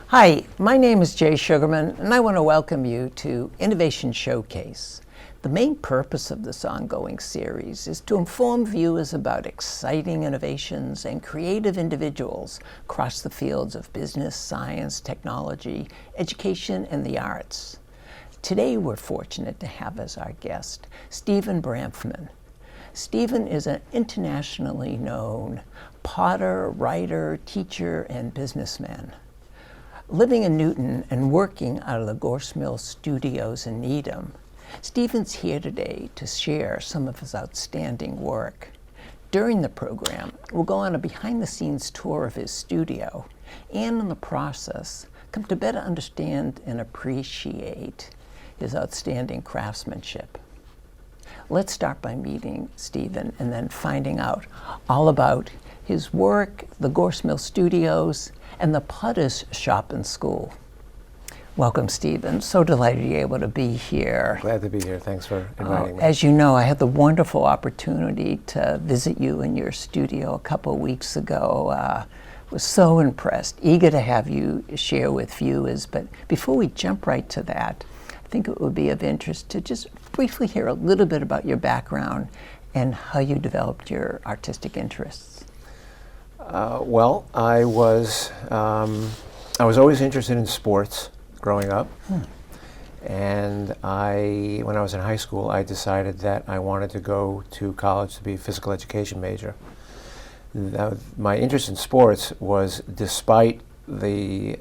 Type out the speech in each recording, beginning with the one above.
Hi, my name is Jay Sugarman, and I want to welcome you to Innovation Showcase. The main purpose of this ongoing series is to inform viewers about exciting innovations and creative individuals across the fields of business, science, technology, education, and the arts. Today, we're fortunate to have as our guest Steven Branfman. Steven is an internationally known potter, writer, teacher, and businessman. Living in Newton and working out of the Gorse Mill Studios in Needham, Steven's here today to share some of his outstanding work. During the program, we'll go on a behind-the-scenes tour of his studio and in the process, come to better understand and appreciate his outstanding craftsmanship. Let's start by meeting Steven and then finding out all about his work, the Gorse Mill Studios, and the Potter's Shop and School. Welcome, Steven. So delighted you're able to be here. Glad to be here. Thanks for inviting me. As you know, I had the wonderful opportunity to visit you in your studio a couple of weeks ago. Was so impressed, eager to have you share with viewers. But before we jump right to that, I think it would be of interest to just briefly hear a little bit about your background and how you developed your artistic interests. Well, I was always interested in sports growing up, and when I was in high school, I decided that I wanted to go to college to be a physical education major. My interest in sports was despite the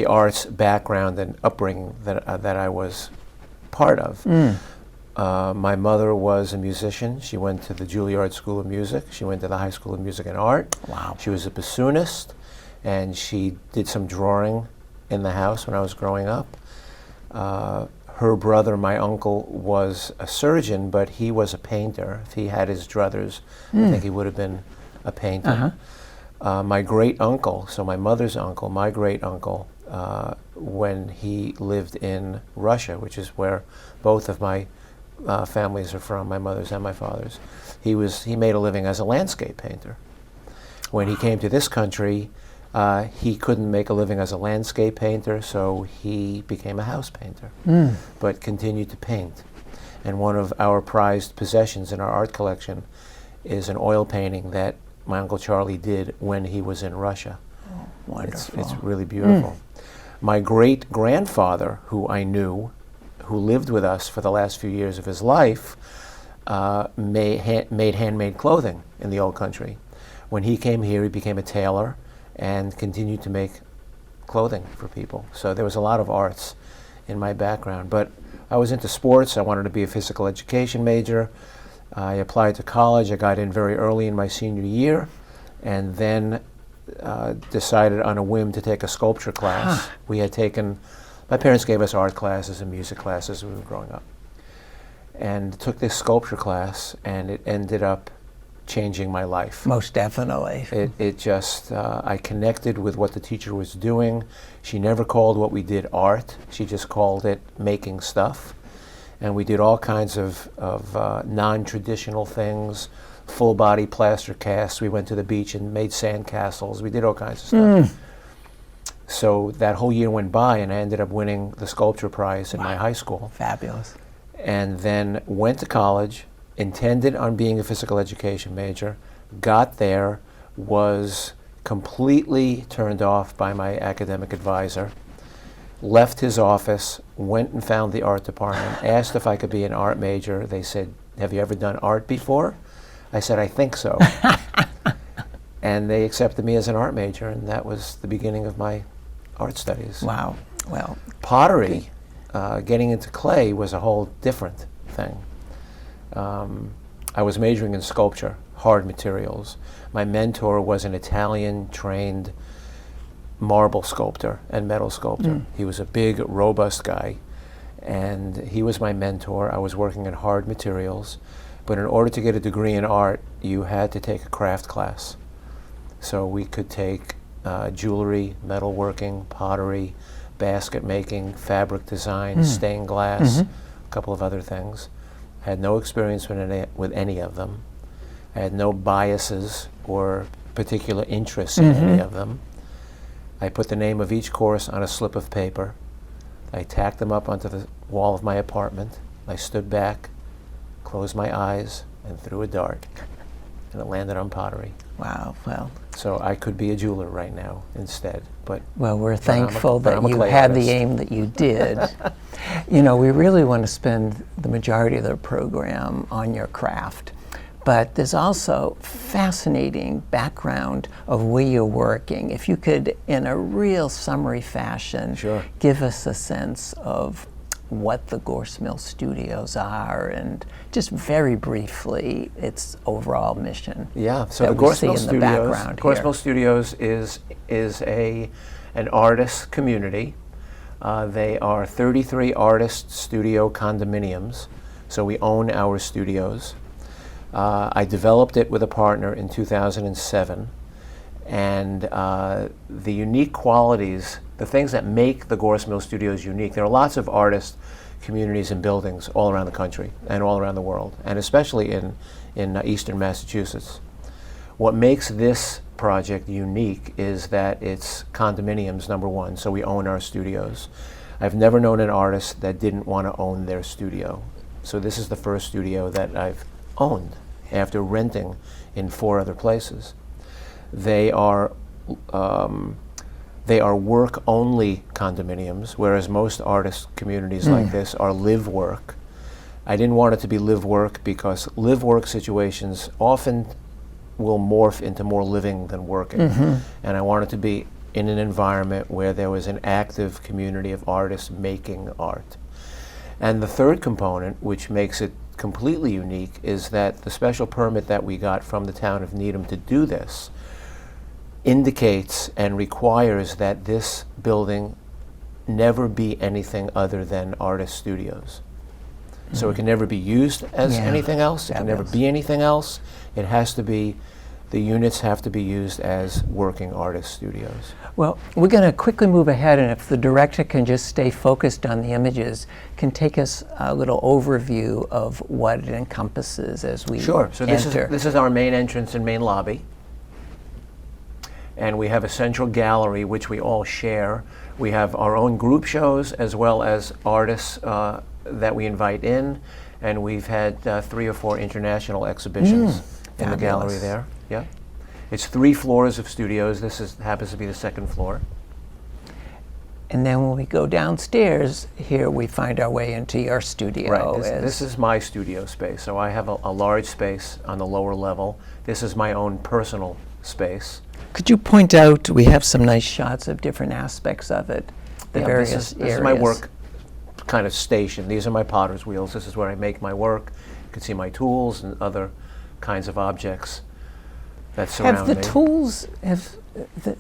arts background and upbringing that I was part of. My mother was a musician. She went to the Juilliard School of Music. She went to the High School of Music and Art. Wow. She was a bassoonist, and she did some drawing in the house when I was growing up. Her brother, my uncle, was a surgeon, but he was a painter. If he had his druthers, I think he would have been a painter. My great uncle, so my mother's uncle, my great uncle, when he lived in Russia, which is where both of my families are from, my mother's and my father's, he made a living as a landscape painter. When he came to this country, he couldn't make a living as a landscape painter, so he became a house painter, but continued to paint. And one of our prized possessions in our art collection is an oil painting that my Uncle Charlie did when he was in Russia. Oh, wonderful. It's really beautiful. My great-grandfather, who I knew, who lived with us for the last few years of his life, made handmade clothing in the old country. When he came here, he became a tailor and continued to make clothing for people. So there was a lot of arts in my background. But I was into sports. I wanted to be a physical education major. I applied to college. I got in very early in my senior year, and then decided on a whim to take a sculpture class. My parents gave us art classes and music classes when we were growing up, and took this sculpture class, and it ended up changing my life. Most definitely. I connected with what the teacher was doing. She never called what we did art. She just called it making stuff. And we did all kinds of non-traditional things, full-body plaster casts. We went to the beach and made sand castles. We did all kinds of stuff. So that whole year went by, and I ended up winning the sculpture prize in my high school. Fabulous. And then went to college, intended on being a physical education major, got there, was completely turned off by my academic advisor, left his office, went and found the art department, asked if I could be an art major. They said, "Have you ever done art before?" I said, "I think so." And they accepted me as an art major, and that was the beginning of my art studies. Wow. Well, pottery, getting into clay was a whole different thing. I was majoring in sculpture, hard materials. My mentor was an Italian-trained marble sculptor and metal sculptor. He was a big, robust guy, and he was my mentor. I was working in hard materials, but in order to get a degree in art, you had to take a craft class. So we could take jewelry, metalworking, pottery, basket making, fabric design, stained glass, a couple of other things. I had no experience with any of them. I had no biases or particular interests in any of them. I put the name of each course on a slip of paper. I tacked them up onto the wall of my apartment. I stood back, closed my eyes, and threw a dart. And it landed on pottery. Wow, well. So I could be a jeweler right now instead. But Well, we're thankful but that I'm a you clay had the artist. aim that you did. You know, we really want to spend the majority of the program on your craft. But there's also fascinating background of where you're working. If you could, in a real summary fashion, Sure. give us a sense of what the Gorse Mill Studios are, and just very briefly, its overall mission. Yeah, so that the we Gorse see Mill in the Studios, background Gorse here. Mill Studios is an artist community. They are 33 artist studio condominiums, so we own our studios. I developed it with a partner in 2007, and the unique qualities, the things that make the Gorse Mill Studios unique, there are lots of artist communities and buildings all around the country and all around the world, and especially in eastern Massachusetts. What makes this project unique is that it's condominiums, number one, so we own our studios. I've never known an artist that didn't want to own their studio. So this is the first studio that I've owned after renting in 4 other places. They are work-only condominiums, whereas most artist communities like this are live-work. I didn't want it to be live-work because live-work situations often will morph into more living than working. And I wanted to be in an environment where there was an active community of artists making art. And the third component, which makes it completely unique, is that the special permit that we got from the town of Needham to do this indicates and requires that this building never be anything other than artist studios. So it can never be used as anything else. It can never be anything else. It has to be, the units have to be used as working artist studios. Well, we're going to quickly move ahead, and if the director can just stay focused on the images, can take us a little overview of what it encompasses as we Sure. So enter. this is our main entrance and main lobby. And we have a central gallery which we all share. We have our own group shows as well as artists that we invite in, and we've had 3 or 4 international exhibitions in the gallery Fabulous. there. Yeah. It's 3 floors of studios. This happens to be the 2nd floor. And then when we go downstairs, here we find our way into your studio. Right. This is my studio space. So I have a large space on the lower level. This is my own personal space. Could you point out, we have some nice shots of different aspects of it, the various this areas. is my work kind of station. These are my potter's wheels. This is where I make my work. You can see my tools and other kinds of objects that surround me. Have the tools,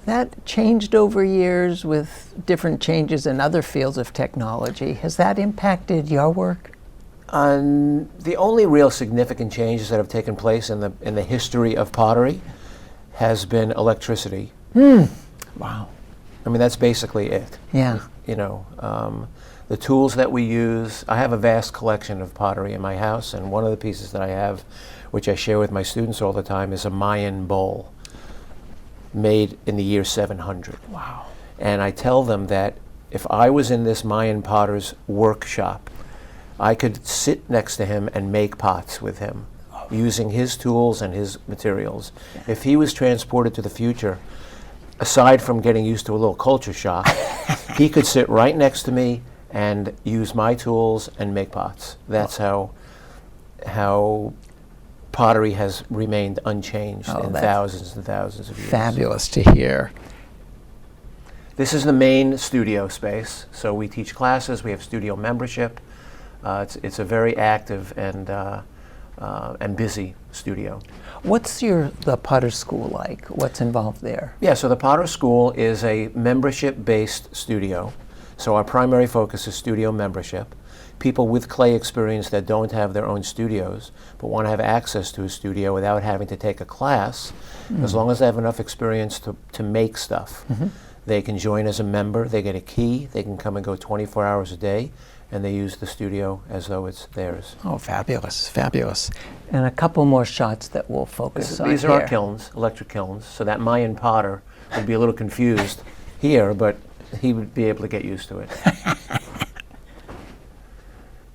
that changed over years with different changes in other fields of technology? Has that impacted your work? The only real significant changes that have taken place in the history of pottery has been electricity. Wow. I mean, that's basically it. Yeah. You know, the tools that we use. I have a vast collection of pottery in my house, and one of the pieces that I have, which I share with my students all the time, is a Mayan bowl made in the year 700. Wow. And I tell them that if I was in this Mayan potter's workshop, I could sit next to him and make pots with him using his tools and his materials. If he was transported to the future, aside from getting used to a little culture shock, he could sit right next to me and use my tools and make pots. That's how pottery has remained unchanged in thousands and thousands of years. Fabulous to hear. This is the main studio space. So we teach classes, we have studio membership. It's a very active and busy studio. What's the Potter School like? What's involved there? Yeah, so the Potter School is a membership-based studio. So our primary focus is studio membership. People with clay experience that don't have their own studios but want to have access to a studio without having to take a class, as long as they have enough experience to make stuff. They can join as a member, they get a key, they can come and go 24 hours a day, and they use the studio as though it's theirs. Oh, fabulous, fabulous. And a couple more shots that we'll focus on These are here. our kilns, electric kilns, so that Mayan potter would be a little confused here, but he would be able to get used to it.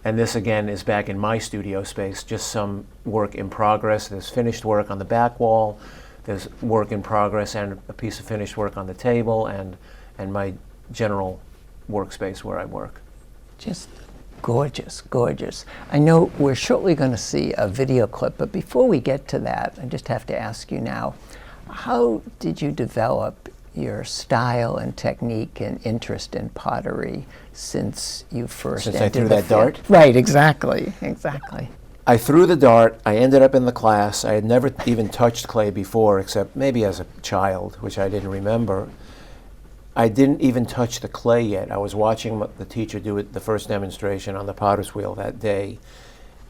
And this again is back in my studio space, just some work in progress. There's finished work on the back wall, there's work in progress and a piece of finished work on the table, and my general workspace where I work. Just gorgeous, gorgeous. I know we're shortly going to see a video clip, but before we get to that, I just have to ask you now, how did you develop your style and technique and interest in pottery since you first Since entered I threw the that field? dart? Right, exactly, exactly. I threw the dart, I ended up in the class. I had never even touched clay before, except maybe as a child, which I didn't remember. I didn't even touch the clay yet. I was watching the teacher do it, the first demonstration on the potter's wheel that day,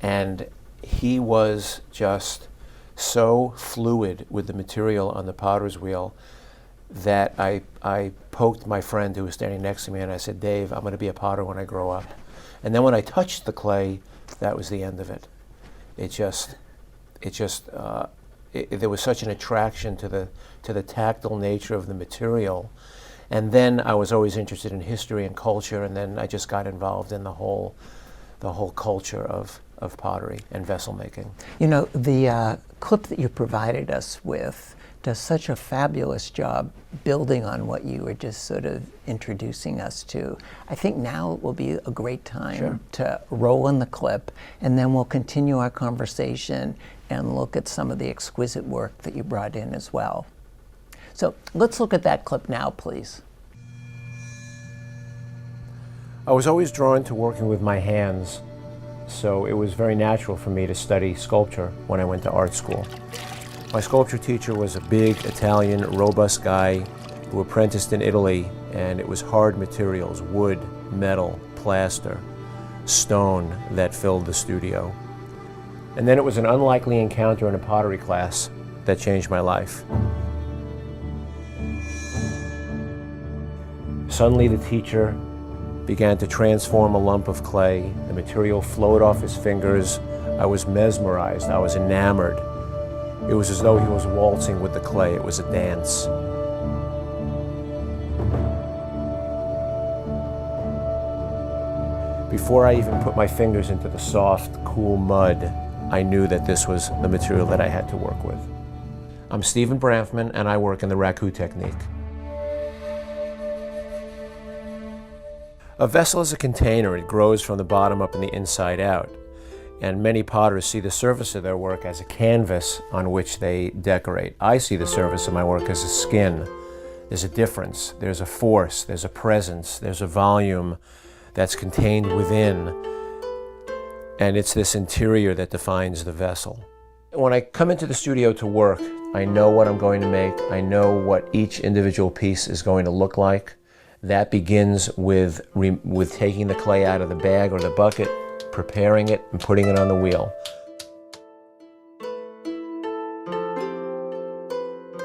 and he was just so fluid with the material on the potter's wheel that I poked my friend who was standing next to me and I said, "Dave, I'm going to be a potter when I grow up." And then when I touched the clay, that was the end of it. There was such an attraction to the tactile nature of the material. And then I was always interested in history and culture, and then I just got involved in the whole culture of pottery and vessel making. You know, the clip that you provided us with does such a fabulous job building on what you were just sort of introducing us to. I think now will be a great time to roll in the clip, and then we'll continue our conversation and look at some of the exquisite work that you brought in as well. So let's look at that clip now, please. I was always drawn to working with my hands, so it was very natural for me to study sculpture when I went to art school. My sculpture teacher was a big Italian, robust guy who apprenticed in Italy, and it was hard materials, wood, metal, plaster, stone that filled the studio. And then it was an unlikely encounter in a pottery class that changed my life. Suddenly the teacher began to transform a lump of clay. The material flowed off his fingers. I was mesmerized, I was enamored. It was as though he was waltzing with the clay. It was a dance. Before I even put my fingers into the soft, cool mud, I knew that this was the material that I had to work with. I'm Steven Branfman, and I work in the raku technique. A vessel is a container. It grows from the bottom up and the inside out. And many potters see the surface of their work as a canvas on which they decorate. I see the surface of my work as a skin. There's a difference, there's a force, there's a presence, there's a volume that's contained within. And it's this interior that defines the vessel. When I come into the studio to work, I know what I'm going to make. I know what each individual piece is going to look like. That begins with taking the clay out of the bag or the bucket, preparing it, and putting it on the wheel.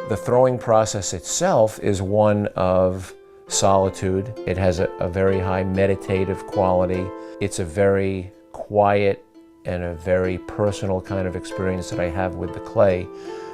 The throwing process itself is one of solitude. It has a very high meditative quality. It's a very quiet and a very personal kind of experience that I have with the clay.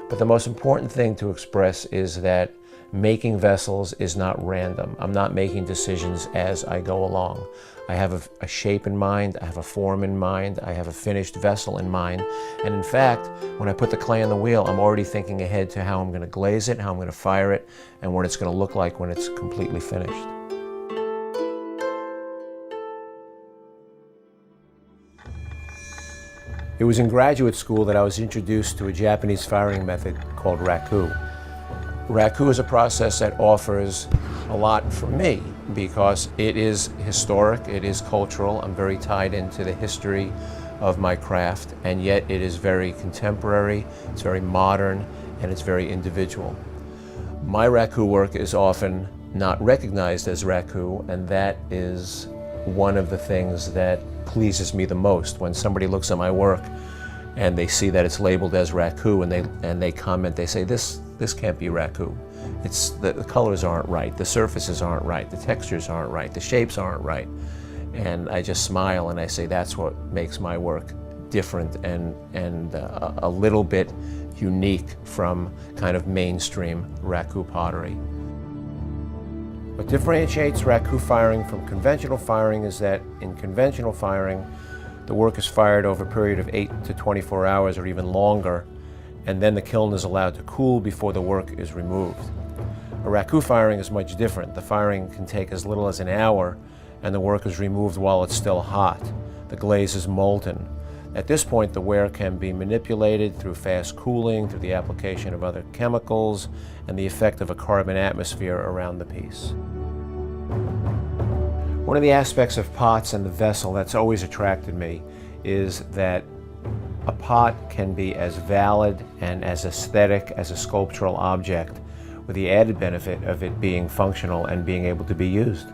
But the most important thing to express is that making vessels is not random. I'm not making decisions as I go along. I have a shape in mind, I have a form in mind, I have a finished vessel in mind. And in fact, when I put the clay on the wheel, I'm already thinking ahead to how I'm going to glaze it, how I'm going to fire it, and what it's going to look like when it's completely finished. It was in graduate school that I was introduced to a Japanese firing method called raku. Raku is a process that offers a lot for me because it is historic, it is cultural. I'm very tied into the history of my craft, and yet it is very contemporary, it's very modern, and it's very individual. My raku work is often not recognized as raku, and that is one of the things that pleases me the most. When somebody looks at my work and they see that it's labeled as raku, and they comment, they say, this can't be raku. It's the colors aren't right, the surfaces aren't right, the textures aren't right, the shapes aren't right. And I just smile and I say that's what makes my work different and a little bit unique from kind of mainstream raku pottery. What differentiates raku firing from conventional firing is that in conventional firing, the work is fired over a period of 8 to 24 hours or even longer, and then the kiln is allowed to cool before the work is removed. A raku firing is much different. The firing can take as little as an hour, and the work is removed while it's still hot. The glaze is molten. At this point, the ware can be manipulated through fast cooling, through the application of other chemicals, and the effect of a carbon atmosphere around the piece. One of the aspects of pots and the vessel that's always attracted me is that a pot can be as valid and as aesthetic as a sculptural object, with the added benefit of it being functional and being able to be used.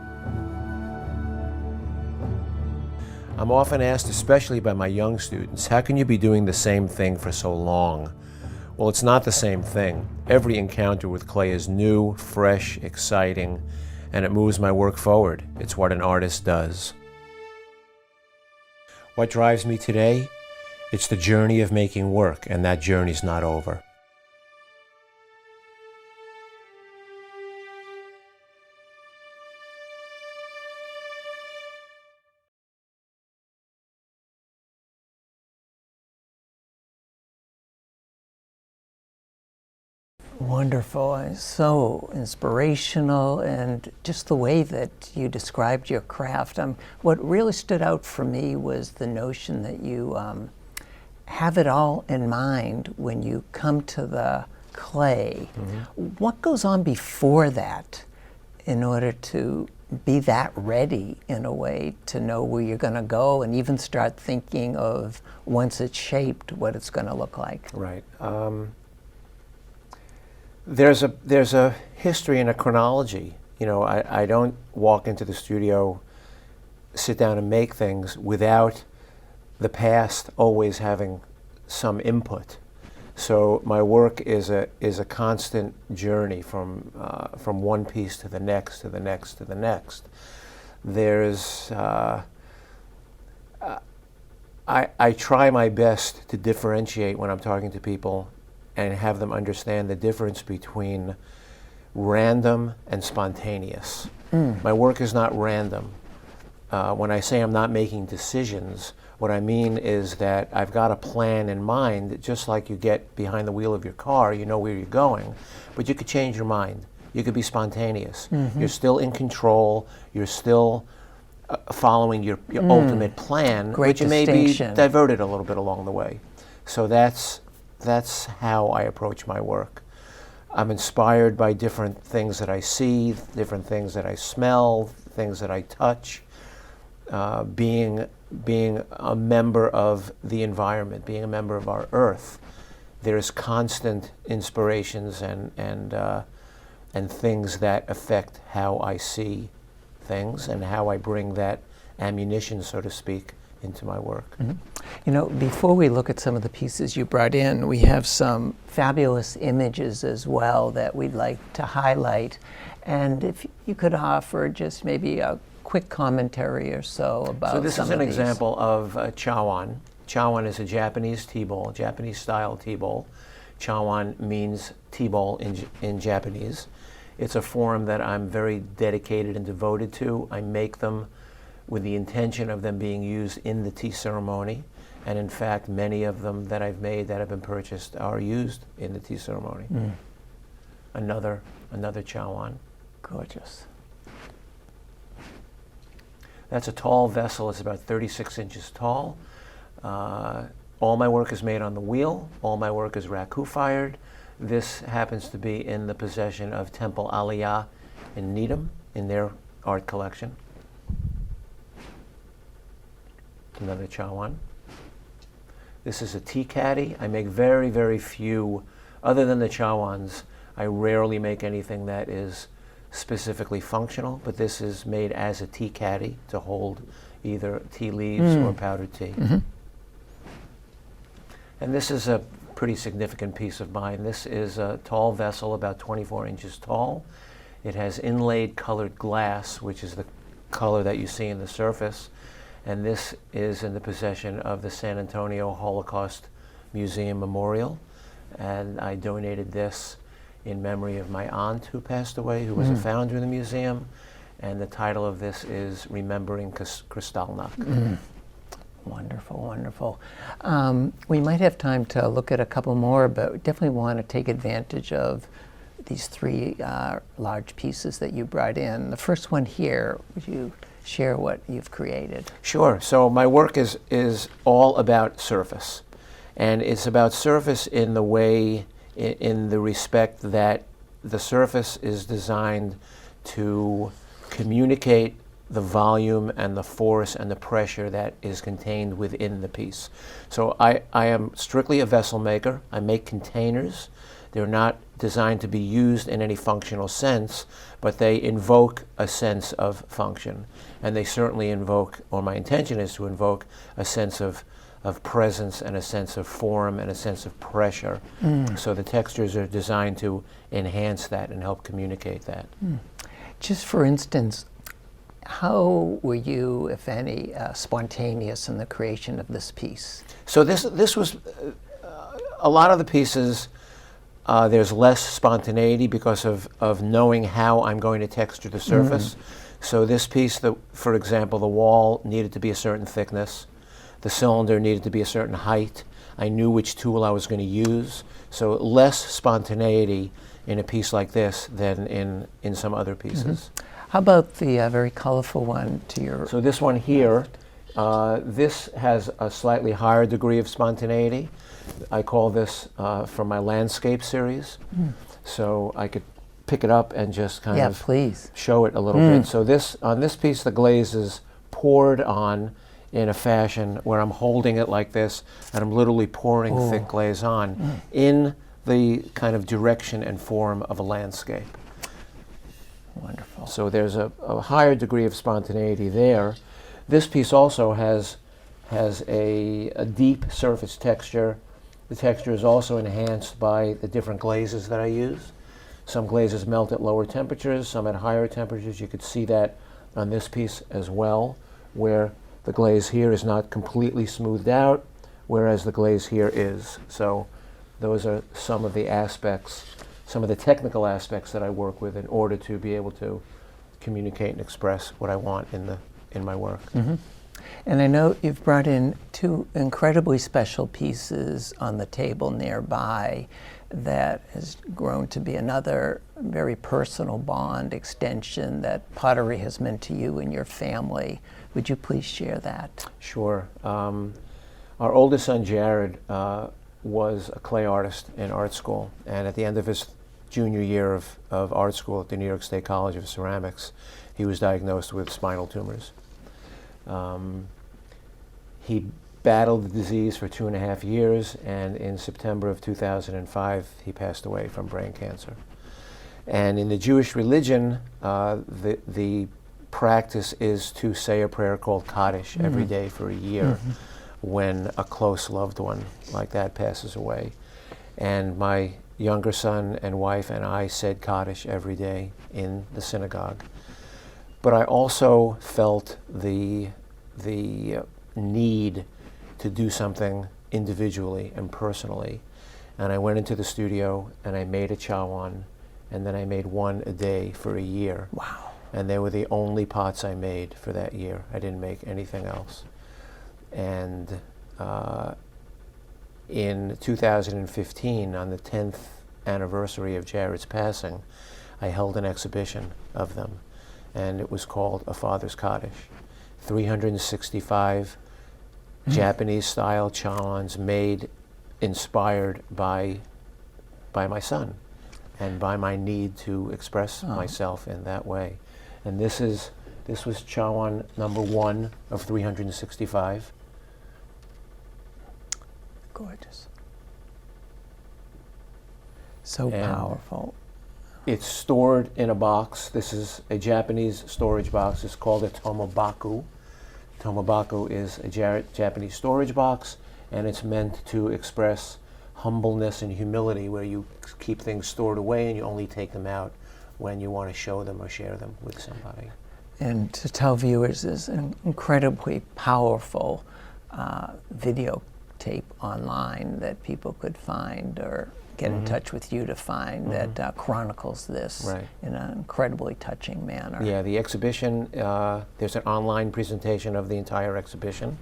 I'm often asked, especially by my young students, how can you be doing the same thing for so long? Well, it's not the same thing. Every encounter with clay is new, fresh, exciting, and it moves my work forward. It's what an artist does. What drives me today? It's the journey of making work, and that journey's not over. Wonderful, and so inspirational, and just the way that you described your craft. What really stood out for me was the notion that you have it all in mind when you come to the clay. Mm-hmm. What goes on before that in order to be that ready in a way to know where you're going to go and even start thinking of, once it's shaped, what it's going to look like? Right. There's a history and a chronology. You know, I don't walk into the studio, sit down and make things without the past always having some input. So my work is a constant journey from one piece to the next, to the next, to the next. There's I try my best to differentiate when I'm talking to people and have them understand the difference between random and spontaneous. My work is not random. When I say I'm not making decisions, what I mean is that I've got a plan in mind, just like you get behind the wheel of your car, you know where you're going, but you could change your mind. You could be spontaneous. Mm-hmm. You're still in control, you're still following your ultimate plan, but you may be diverted a little bit along the way. So that's how I approach my work. I'm inspired by different things that I see, different things that I smell, things that I touch. Being a member of the environment, being a member of our earth, there's constant inspirations and things that affect how I see things and how I bring that ammunition, so to speak, into my work. Mm-hmm. You know, before we look at some of the pieces you brought in, we have some fabulous images as well that we'd like to highlight. And if you could offer just maybe a quick commentary or so about some of these. So this is an example of chawan. Chawan is a Japanese tea bowl, Japanese style tea bowl. Chawan means tea bowl in Japanese. It's a form that I'm very dedicated and devoted to. I make them with the intention of them being used in the tea ceremony. And in fact, many of them that I've made that have been purchased are used in the tea ceremony. Another chawan. Gorgeous. That's a tall vessel. It's about 36 inches tall. All my work is made on the wheel. All my work is raku fired. This happens to be in the possession of Temple Aliyah in Needham in their art collection. Another chawan. This is a tea caddy. I make very, very few, other than the chawans, I rarely make anything that is specifically functional, but this is made as a tea caddy to hold either tea leaves or powdered tea. Mm-hmm. And this is a pretty significant piece of mine. This is a tall vessel, about 24 inches tall. It has inlaid colored glass, which is the color that you see in the surface. And this is in the possession of the San Antonio Holocaust Museum Memorial. And I donated this in memory of my aunt who passed away, who was a founder of the museum. And the title of this is Remembering Kristallnacht. Wonderful, wonderful. We might have time to look at a couple more, but we definitely want to take advantage of these three large pieces that you brought in. The first one here, would you share what you've created? Sure. So my work is all about surface. And it's about surface in the way, in the respect that the surface is designed to communicate the volume and the force and the pressure that is contained within the piece. So I am strictly a vessel maker. I make containers. They're not designed to be used in any functional sense, but they invoke a sense of function. And they certainly invoke, or my intention is to invoke, a sense of presence and a sense of form and a sense of pressure. So the textures are designed to enhance that and help communicate that. Just for instance, how were you, if any, spontaneous in the creation of this piece? So this was, a lot of the pieces, there's less spontaneity because of knowing how I'm going to texture the surface. So this piece, for example, the wall needed to be a certain thickness. The cylinder needed to be a certain height. I knew which tool I was going to use. So less spontaneity in a piece like this than in some other pieces. How about the very colorful one to your... So this one here, this has a slightly higher degree of spontaneity. I call this from my landscape series. So I could pick it up and just kind of please show it a little bit. So on this piece, the glaze is poured on in a fashion where I'm holding it like this and I'm literally pouring thick glaze on in the kind of direction and form of a landscape. Wonderful. So there's a higher degree of spontaneity there. This piece also has a deep surface texture. The texture is also enhanced by the different glazes that I use. Some glazes melt at lower temperatures, some at higher temperatures. You could see that on this piece as well, where the glaze here is not completely smoothed out, whereas the glaze here is. So those are some of the aspects, some of the technical aspects that I work with in order to be able to communicate and express what I want in my work. And I know you've brought in two incredibly special pieces on the table nearby that has grown to be another very personal bond extension that pottery has meant to you and your family. Would you please share that? Sure. Our oldest son, Jared, was a clay artist in art school, and at the end of his junior year of art school at the New York State College of Ceramics, he was diagnosed with spinal tumors. He battled the disease for 2.5 years, and in September of 2005, he passed away from brain cancer. And in the Jewish religion, the practice is to say a prayer called Kaddish every day for a year when a close loved one like that passes away. And my younger son and wife and I said Kaddish every day in the synagogue. But I also felt the need to do something individually and personally. And I went into the studio and I made a chawan, and then I made one a day for a year. Wow. And they were the only pots I made for that year. I didn't make anything else. And in 2015, on the 10th anniversary of Jared's passing, I held an exhibition of them, and it was called A Father's Kaddish. 365 Japanese-style chawans made, inspired by my son, and by my need to express myself in that way. And this was chawan number 1 of 365. Gorgeous. So And powerful. It's stored in a box. This is a Japanese storage box. It's called a tomobaku. Tomobaku is a Japanese storage box, and it's meant to express humbleness and humility, where you keep things stored away and you only take them out when you want to show them or share them with somebody. And to tell viewers, there's an incredibly powerful videotape online that people could find or get in touch with you to find that chronicles this Right. in an incredibly touching manner. Yeah, the exhibition, there's an online presentation of the entire exhibition,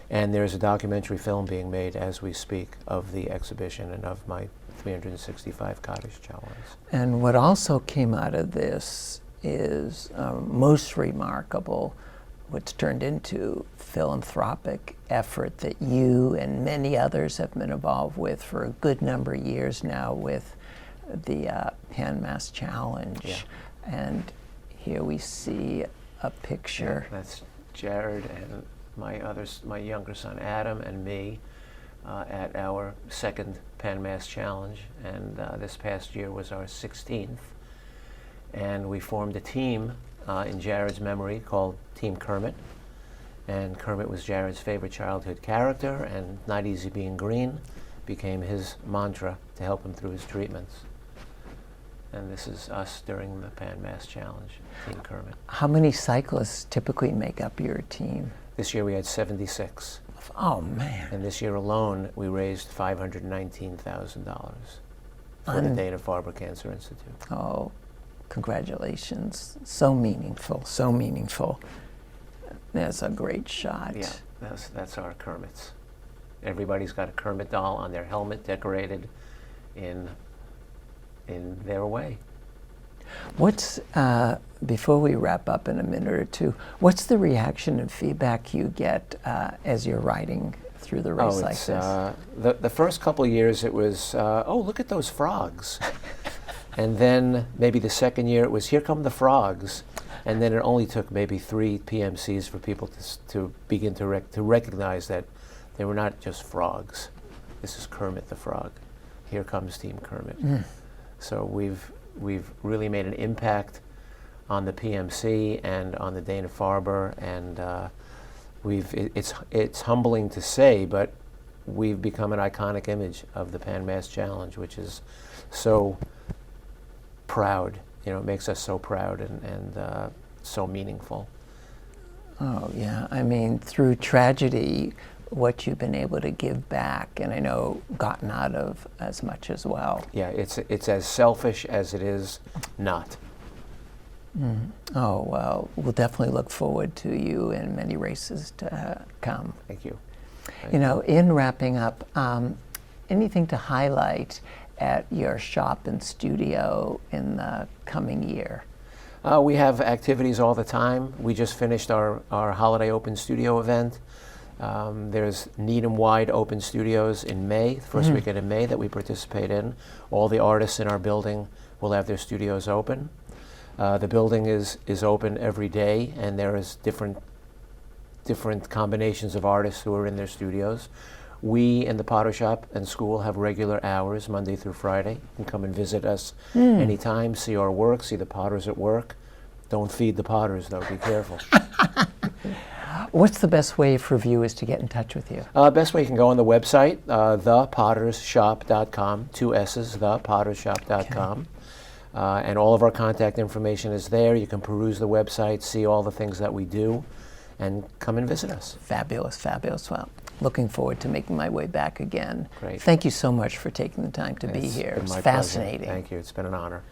and there's a documentary film being made as we speak of the exhibition and of my 365 cottage chow lines. And what also came out of this is most remarkable, what's turned into philanthropic effort that you and many others have been involved with for a good number of years now with the Pan Mass Challenge. Yeah. And here we see a picture. Yeah, that's Jared and my younger son Adam and me at our second Pan Mass Challenge, and this past year was our 16th. And we formed a team in Jared's memory called Team Kermit. And Kermit was Jared's favorite childhood character, and Not Easy Being Green became his mantra to help him through his treatments. And this is us during the Pan Mass Challenge, Team Kermit. How many cyclists typically make up your team? This year we had 76. Oh, man. And this year alone, we raised $519,000 for the Dana-Farber Cancer Institute. Oh, congratulations. So meaningful, so meaningful. That's a great shot. Yeah, that's our Kermits. Everybody's got a Kermit doll on their helmet decorated in their way. What's, before we wrap up in a minute or two, what's the reaction and feedback you get as you're riding through the race like this? The first couple of years it was, oh, look at those frogs. And then maybe the second year it was, here come the frogs. And then it only took maybe 3 PMCs for people to begin to recognize that they were not just frogs. This is Kermit the Frog. Here comes Team Kermit. So we've really made an impact on the PMC and on the Dana-Farber, and it's humbling to say, but we've become an iconic image of the Pan Mass Challenge, which is so proud. You know, it makes us so proud and so meaningful. Oh, yeah. I mean, through tragedy, what you've been able to give back, and I know gotten out of as much as well. Yeah, it's as selfish as it is not. Oh, well, we'll definitely look forward to you in many races to come. Thank you. You know, in wrapping up, anything to highlight at your shop and studio in the coming year? We have activities all the time. We just finished our Holiday Open Studio event. There's Needham-wide open studios in May, the first weekend in May that we participate in. All the artists in our building will have their studios open. The building is open every day, and there is different combinations of artists who are in their studios. We in the Potter Shop and School have regular hours, Monday through Friday. You can come and visit us anytime, see our work, see the potters at work. Don't feed the potters, though. Be careful. What's the best way for viewers to get in touch with you? Best way, you can go on the website, thepottersshop.com, 2 S's, thepottersshop.com. And all of our contact information is there. You can peruse the website, see all the things that we do, and come and visit us. Fabulous, fabulous. Well, looking forward to making my way back again. Great. Thank you so much for taking the time to be here. It's It's my fascinating. pleasure. Thank you. It's been an honor.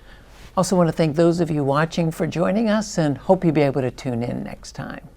Also want to thank those of you watching for joining us, and hope you'll be able to tune in next time.